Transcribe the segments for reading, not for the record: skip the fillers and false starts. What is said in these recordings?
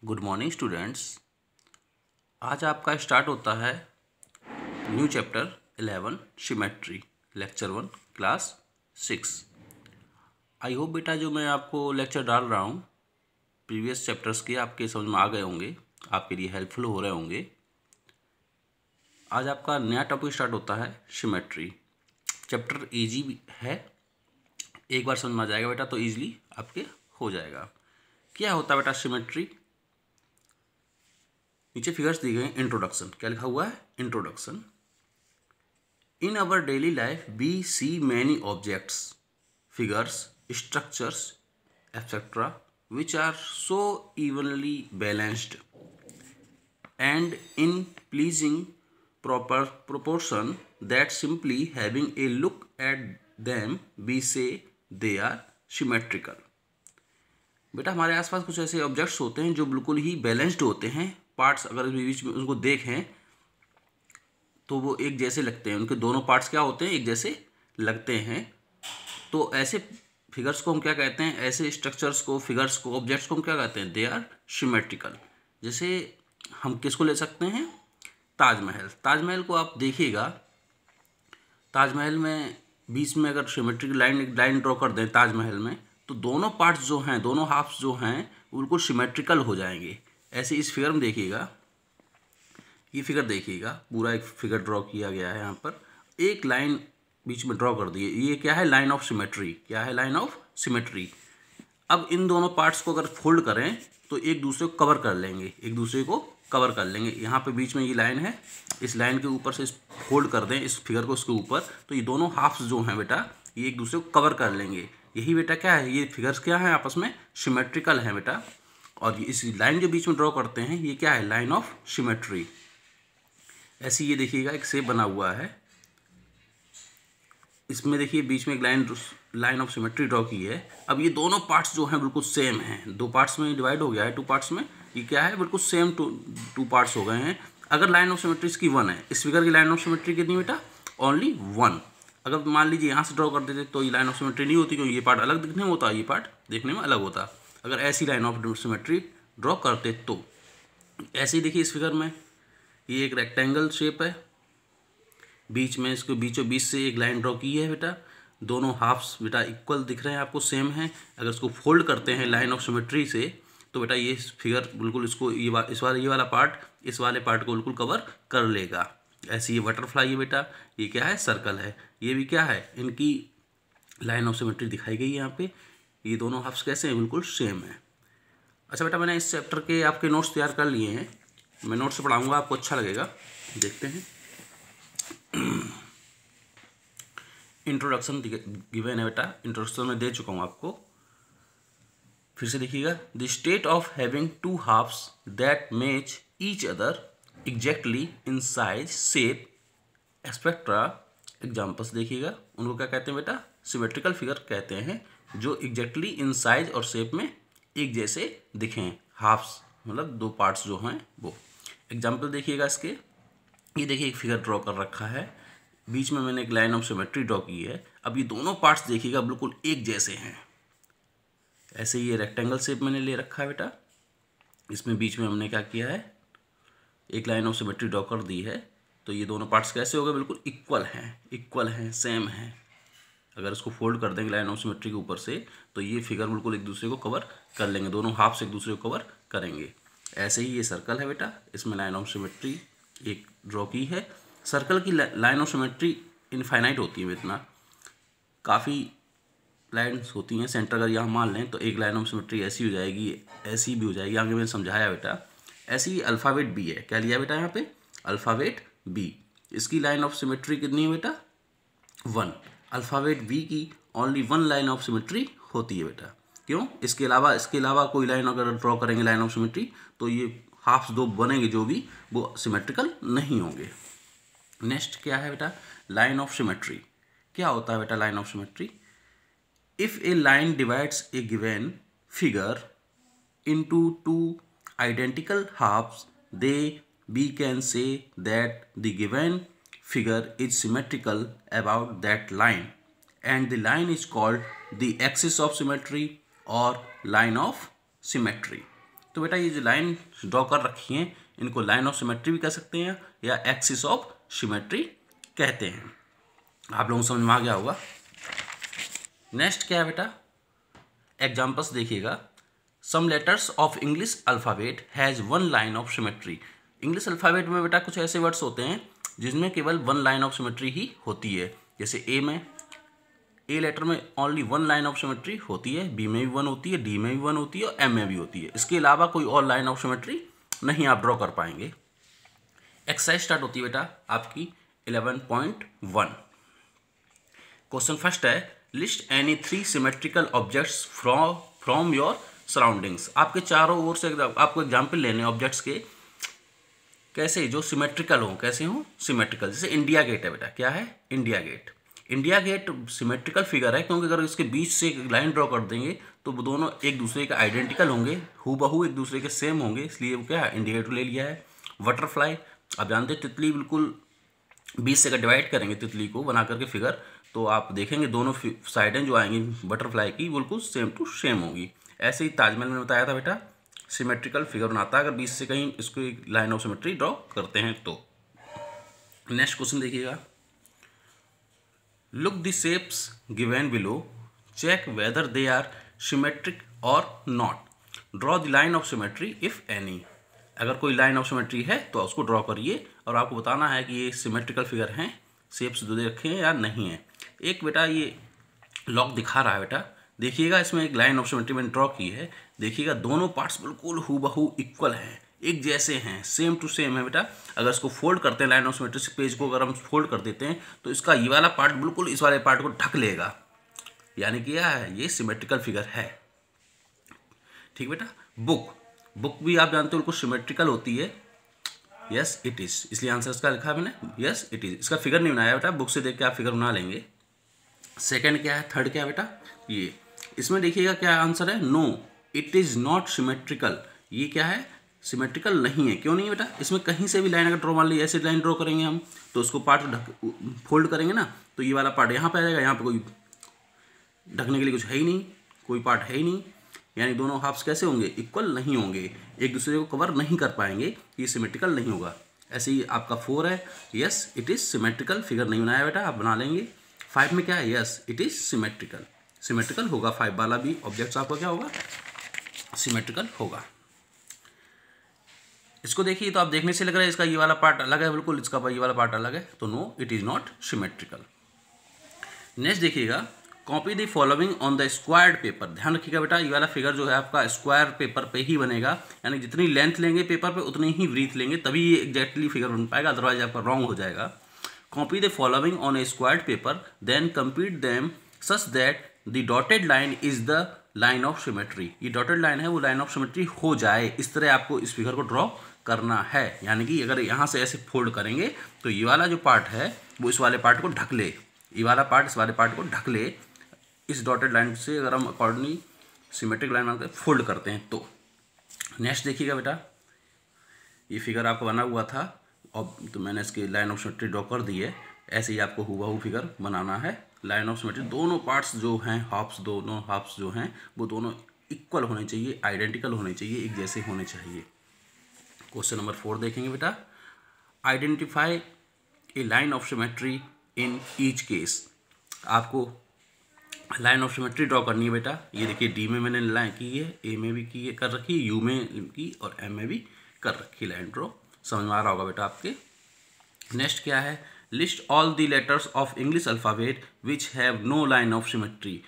Good morning students. आज आपका start होता है new chapter 11 symmetry, lecture 1, class 6। I hope बेटा जो मैं आपको लेक्चर डाल रहा हूँ प्रीवियस चैप्टर्स के आपके समझ में आ गए होंगे, आपके लिए हेल्पफुल हो रहे होंगे। आज आपका नया टॉपिक स्टार्ट होता है सिमेट्री। चैप्टर ईजी है, एक बार समझ में आ जाएगा बेटा तो ईजिली आपके हो जाएगा। क्या होता है बेटा सिमेट्री? नीचे फिगर्स दी गए। इंट्रोडक्शन क्या लिखा हुआ है? Introduction. In our daily life we see many objects, figures, structures etcetera which are so evenly balanced and in pleasing proper proportion that simply having a look at them we say they are symmetrical। बेटा हमारे आसपास कुछ ऐसे objects होते हैं जो बिल्कुल ही balanced होते हैं। पार्ट्स अगर बीच में उनको देखें तो वो एक जैसे लगते हैं, उनके दोनों पार्ट्स क्या होते हैं? एक जैसे लगते हैं। तो ऐसे फिगर्स को हम क्या कहते हैं? ऐसे स्ट्रक्चर्स को, फिगर्स को, ऑब्जेक्ट्स को हम क्या कहते हैं? They are symmetrical. जैसे हम किसको ले सकते हैं? ताजमहल। ताजमहल को आप देखिएगा, ताजमहल में बीच में अगर सिमेट्रिक लाइन ड्रॉ कर दें ताजमहल में, तो दोनों पार्ट्स जो हैं, दोनों हाफ्स जो हैं वो बिल्कुल सिमेट्रिकल हो जाएंगे। ऐसे इस फिगर में देखिएगा, ये फिगर देखिएगा, पूरा एक फिगर ड्रॉ किया गया है। यहाँ पर एक लाइन बीच में ड्रॉ कर दी है। ये क्या है? Line of symmetry. क्या है? Line of symmetry. अब इन दोनों पार्ट्स को अगर फोल्ड करें तो एक दूसरे को कवर कर लेंगे, एक दूसरे को कवर कर लेंगे। यहाँ पे बीच में ये लाइन है, इस लाइन के ऊपर से इस फोल्ड कर दें इस फिगर को उसके ऊपर, तो ये दोनों हाफ्स जो हैं बेटा ये एक दूसरे को कवर कर लेंगे। यही बेटा क्या है? ये फिगर्स क्या है? आपस में सिमेट्रिकल है बेटा। और इस लाइन जो बीच में ड्रॉ करते हैं ये क्या है? Line of symmetry. ऐसी ये देखिएगा एक शेप बना हुआ है, इसमें देखिए बीच में एक लाइन ऑफ सिमेट्री ड्रॉ की है। अब ये दोनों पार्ट्स जो हैं बिल्कुल सेम हैं, दो पार्ट्स में डिवाइड हो गया है, टू पार्ट्स में। ये क्या है? बिल्कुल सेम टू पार्ट्स हो गए हैं। अगर लाइन ऑफ सिमेट्री इसकी 1 है, इस फिगर की लाइन ऑफ सिमेट्री कितनी बेटा? ओनली 1। अगर मान लीजिए यहाँ से ड्रॉ कर देते तो ये लाइन ऑफ सिमेट्री नहीं होती, क्योंकि ये पार्ट अलग दिखने में होता, ये पार्ट देखने में अलग होता। अगर ऐसी लाइन ऑफ सिमेट्री ड्रॉ करते तो ऐसे ही देखिए इस फिगर में ये एक रेक्टेंगल शेप है, बीच में इसको बीचों बीच से एक लाइन ड्रॉ की है बेटा। दोनों हाफ्स बेटा इक्वल दिख रहे हैं आपको, सेम हैं। अगर इसको फोल्ड करते हैं लाइन ऑफ सिमेट्री से तो बेटा ये फिगर बिल्कुल इसको ये वाला पार्ट इस वाले पार्ट को बिल्कुल कवर कर लेगा। ऐसे ये बटरफ्लाई है बेटा, ये क्या है? सर्कल है। ये भी क्या है? इनकी लाइन ऑफ सिमेट्री दिखाई गई है यहाँ पे। ये दोनों हाफ्स कैसे हैं? बिल्कुल सेम है। अच्छा बेटा मैंने इस चैप्टर के आपके नोट्स तैयार कर लिए हैं, मैं नोट्स से पढ़ाऊँगा, आपको अच्छा लगेगा। देखते हैं। इंट्रोडक्शन गिवन है बेटा, इंट्रोडक्शन में दे चुका हूँ आपको, फिर से देखिएगा। The state of having two halves that match each other exactly in size, shape etcetera. Examples देखिएगा, उनको क्या कहते हैं बेटा? सिमेट्रिकल फिगर कहते हैं, जो एग्जैक्टली इन साइज और शेप में एक जैसे दिखें। हाफ्स मतलब दो पार्ट्स जो हैं वो। एग्जाम्पल देखिएगा इसके। ये देखिए एक फिगर ड्रॉ कर रखा है, बीच में मैंने एक लाइन ऑफ सिमेट्री ड्रॉ की है। अब ये दोनों पार्ट्स देखिएगा बिल्कुल एक जैसे हैं। ऐसे ये रेक्टेंगल शेप मैंने ले रखा है बेटा, इसमें बीच में हमने क्या किया है? एक लाइन ऑफ सिमेट्री ड्रॉ कर दी है। तो ये दोनों पार्ट्स कैसे हो गए? बिल्कुल इक्वल हैं, सेम हैं। अगर इसको फोल्ड कर देंगे लाइन ऑफ सिमेट्री के ऊपर से तो ये फिगर बिल्कुल एक दूसरे को कवर कर लेंगे, दोनों हाफ्स एक दूसरे को कवर करेंगे। ऐसे ही ये सर्कल है बेटा, इसमें लाइन ऑफ सिमेट्री एक ड्रॉ की है। सर्कल की लाइन ऑफ सिमेट्री इनफाइनाइट होती है इतना, काफ़ी लाइन्स होती हैं। सेंटर अगर यहाँ मान लें तो एक लाइन ऑफ सिमेट्री ऐसी हो जाएगी, ऐसी भी हो जाएगी। आगे मैंने समझाया बेटा। ऐसी अल्फ़ाबेट बी है, क्या लिया बेटा यहाँ पे? Alphabet B. इसकी लाइन ऑफ सिमेट्री कितनी है बेटा? 1। अल्फ़ाबेट बी की ओनली 1 लाइन ऑफ सिमेट्री होती है बेटा। क्यों? इसके अलावा कोई लाइन अगर ड्रॉ करेंगे लाइन ऑफ सिमेट्री तो ये हाफ्स दो बनेंगे जो भी, वो सिमेट्रिकल नहीं होंगे। नेक्स्ट क्या है बेटा? Line of symmetry. क्या होता है बेटा line of symmetry? If a line divides a given figure into two identical halves they we can say that the given figure is symmetrical about that line and the line is called the axis of symmetry or line of symmetry। तो बेटा ये जो line draw कर रखी हैं इनको line of symmetry भी कह सकते हैं या एक्सिस ऑफ सिमेट्री कहते हैं। आप लोगों को समझ में आ गया होगा। नेक्स्ट क्या है बेटा, एग्जाम्पल्स देखिएगा। Some letters of English alphabet has one line of symmetry. English alphabet में बेटा कुछ ऐसे वर्ड्स होते हैं जिसमें केवल वन लाइन ऑफ सिमेट्री ही होती है। जैसे ए में, ए लेटर में only one line of symmetry होती है, बी में भी वन होती है, डी में भी वन होती है और एम में भी होती है। इसके अलावा कोई और लाइन ऑफ सिमेट्री नहीं आप ड्रॉ कर पाएंगे। एक्सरसाइज स्टार्ट होती है बेटा आपकी 11.1। क्वेश्चन फर्स्ट है, list any 3 symmetrical objects from your surroundings. आपके चारों ओर से आपको एग्जाम्पल लेने ऑब्जेक्ट्स के, कैसे जो सिमेट्रिकल हों। कैसे हों? सिमेट्रिकल। जैसे इंडिया गेट है बेटा, क्या है? India Gate. India Gate symmetrical figure है क्योंकि अगर इसके बीच से एक लाइन ड्रॉ कर देंगे तो वो दोनों एक दूसरे के आइडेंटिकल होंगे, हूबहू एक दूसरे के सेम होंगे, इसलिए वो क्या है, इंडिया गेट ले लिया है। बटरफ्लाई, आप जानते हैं तितली बिल्कुल बीच से अगर डिवाइड करेंगे तितली को बना करके फिगर, तो आप देखेंगे दोनों साइडें जो आएंगी बटरफ्लाई की बिल्कुल सेम टू सेम होगी। ऐसे ही ताजमहल में बताया था बेटा, सिमेट्रिकल फिगर बनाता है अगर बीच से कहीं इसको एक लाइन ऑफ सिमेट्री ड्रॉ करते हैं तो। नेक्स्ट क्वेश्चन देखिएगा, look the shapes given below, check whether they are symmetric और not, draw the line of symmetry if any. अगर कोई लाइन ऑफ सिमेट्री है तो उसको ड्रॉ करिए और आपको बताना है कि ये सिमेट्रिकल फिगर हैं, शेप्स दे रखे हैं या नहीं है। एक बेटा ये लॉक दिखा रहा है बेटा, देखिएगा इसमें एक लाइन ऑफ सिमेट्री मैंने ड्रॉ की है। देखिएगा दोनों पार्ट्स बिल्कुल हूबहू इक्वल हैं, एक जैसे हैं, सेम टू सेम है बेटा। अगर इसको फोल्ड करते हैं लाइन ऑफ सिमेट्री पेज को अगर हम फोल्ड कर देते हैं तो इसका ये वाला पार्ट बिल्कुल इस वाले पार्ट को ढक लेगा, यानी कि क्या है, ये सिमेट्रिकल फिगर है। ठीक बेटा। बुक भी आप जानते हो बिल्कुल सिमेट्रिकल होती है। यस इट इज़, इसलिए आंसर इसका लिखा है मैंने, यस इट इज़। इसका फिगर नहीं बनाया बेटा, बुक से देख के आप फिगर बना लेंगे। सेकंड क्या है, थर्ड क्या है बेटा, ये इसमें देखिएगा क्या आंसर है, no it is not symmetrical. ये क्या है, सिमेट्रिकल नहीं है। क्यों नहीं है बेटा, इसमें कहीं से भी लाइन अगर ड्रॉ मान ली, ऐसे लाइन ड्रॉ करेंगे हम तो उसको पार्ट फोल्ड करेंगे ना, तो ये वाला पार्ट यहाँ पे आ जाएगा, यहाँ पे कोई ढकने के लिए कुछ है ही नहीं, कोई पार्ट है ही नहीं, यानी दोनों हाफ्स कैसे होंगे, इक्वल नहीं होंगे, एक दूसरे को कवर नहीं कर पाएंगे, ये सिमेट्रिकल नहीं होगा। ऐसे ही आपका 4 है, yes it is symmetrical, figure नहीं बनाया बेटा, आप बना लेंगे। 5 में क्या है, yes it is symmetrical, symmetrical होगा। 5 वाला भी ऑब्जेक्ट्स आपका क्या होगा, सिमेट्रिकल होगा। इसको देखिए तो आप देखने से लग रहा है इसका ये वाला पार्ट अलग है बिल्कुल, इसका ये वाला पार्ट अलग है, तो no it is not symmetrical. Next देखिएगा, copy the following on the squared paper. ध्यान रखिएगा बेटा, ये वाला फिगर जो है आपका स्क्वायर पेपर पे ही बनेगा, यानी जितनी लेंथ लेंगे पेपर पे उतनी ही ब्रीथ लेंगे, तभी ये एग्जैक्टली फिगर बन पाएगा, अदरवाइज आपका रॉन्ग हो जाएगा। Copy the following on a squared paper, then complete them such that the dotted line is the line of symmetry. ये डॉटेड लाइन है वो लाइन ऑफ सिमेट्री हो जाए, इस तरह आपको इस फिगर को ड्रॉ करना है। यानी कि अगर यहाँ से ऐसे फोल्ड करेंगे तो ये वाला जो पार्ट है वो इस वाले पार्ट को ढक ले, ये वाला पार्ट इस वाले पार्ट को ढक ले, इस डॉटेड लाइन से अगर हम अकॉर्डिंगली सिमेट्रिक लाइन बनाकर फोल्ड करते हैं तो। नेक्स्ट देखिएगा बेटा, ये फिगर आपका बना हुआ था और तो मैंने इसकी लाइन ऑफ सिमेट्री ड्रॉ कर दी है। ऐसे ही आपको हूबहू फिगर बनाना है। लाइन ऑफ सिमेट्री दोनों पार्ट्स जो हैं, दोनों हाफ्स जो हैं वो दोनों इक्वल होने चाहिए, आइडेंटिकल होने चाहिए, एक जैसे होने चाहिए। क्वेश्चन नंबर 4 देखेंगे बेटा, identify A line of symmetry in each case. आपको लाइन ऑफ सिमेट्री ड्रॉ करनी है बेटा। ये देखिए डी में मैंने लाइन की है, ए में भी की है, कर रखी है, यू में की और एम में भी कर रखी लाइन ड्रॉ। समझ में आ रहा होगा बेटा आपके। नेक्स्ट क्या है, list all the letters of English alphabet which have no line of symmetry.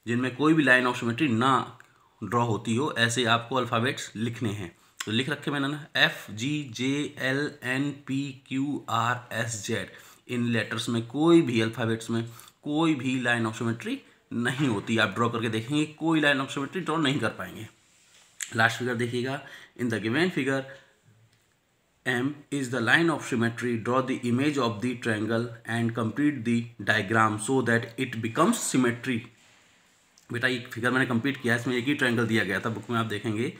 जिनमें कोई भी लाइन ऑफ सिमेट्री ना ड्रॉ होती हो ऐसे आपको अल्फ़ाबेट्स लिखने हैं। तो लिख रखे मैंने ना, FGJLNPQRSZ। इन लेटर्स में कोई भी अल्फ़ाबेट्स में कोई भी लाइन ऑफ सिमेट्री नहीं होती। आप ड्रॉ करके देखेंगे कोई लाइन ऑफ सिमेट्री ड्रॉ नहीं कर पाएंगे। लास्ट फिगर देखिएगा, in the given figure M is the line of symmetry, draw the image of the triangle and complete the diagram so that it becomes symmetry। बेटा ये figure मैंने complete किया, इसमें एक ही ट्रायंगल दिया गया था, बुक में आप देखेंगे,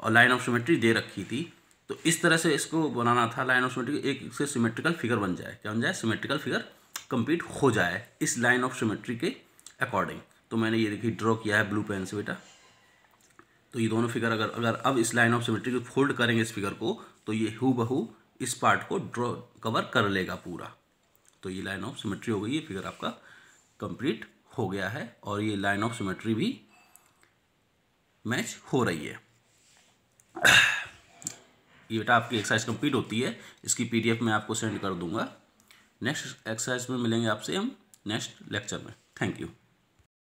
और लाइन ऑफ सिमेट्री दे रखी थी। तो इस तरह से इसको बनाना था, लाइन ऑफ सिमेट्री एक से सिमेट्रिकल फिगर बन जाए, क्या बन जाए, सिमेट्रिकल फिगर कंप्लीट हो जाए इस लाइन ऑफ सिमेट्री के अकॉर्डिंग। तो मैंने ये देखिए ड्रॉ किया है ब्लू पेन से बेटा। तो ये दोनों फिगर अगर अब इस लाइन ऑफ सिमेट्री को फोल्ड करेंगे इस फिगर को, तो ये हूबहू इस पार्ट को ड्रॉ कवर कर लेगा पूरा। तो ये लाइन ऑफ सिमेट्री हो गई, ये फिगर आपका कंप्लीट हो गया है और ये लाइन ऑफ सिमेट्री भी मैच हो रही है। ये बेटा आपकी एक्सरसाइज कंप्लीट होती है, इसकी पीडीएफ मैं आपको सेंड कर दूंगा। नेक्स्ट एक्सरसाइज में मिलेंगे आपसे हम नेक्स्ट लेक्चर में। Thank you.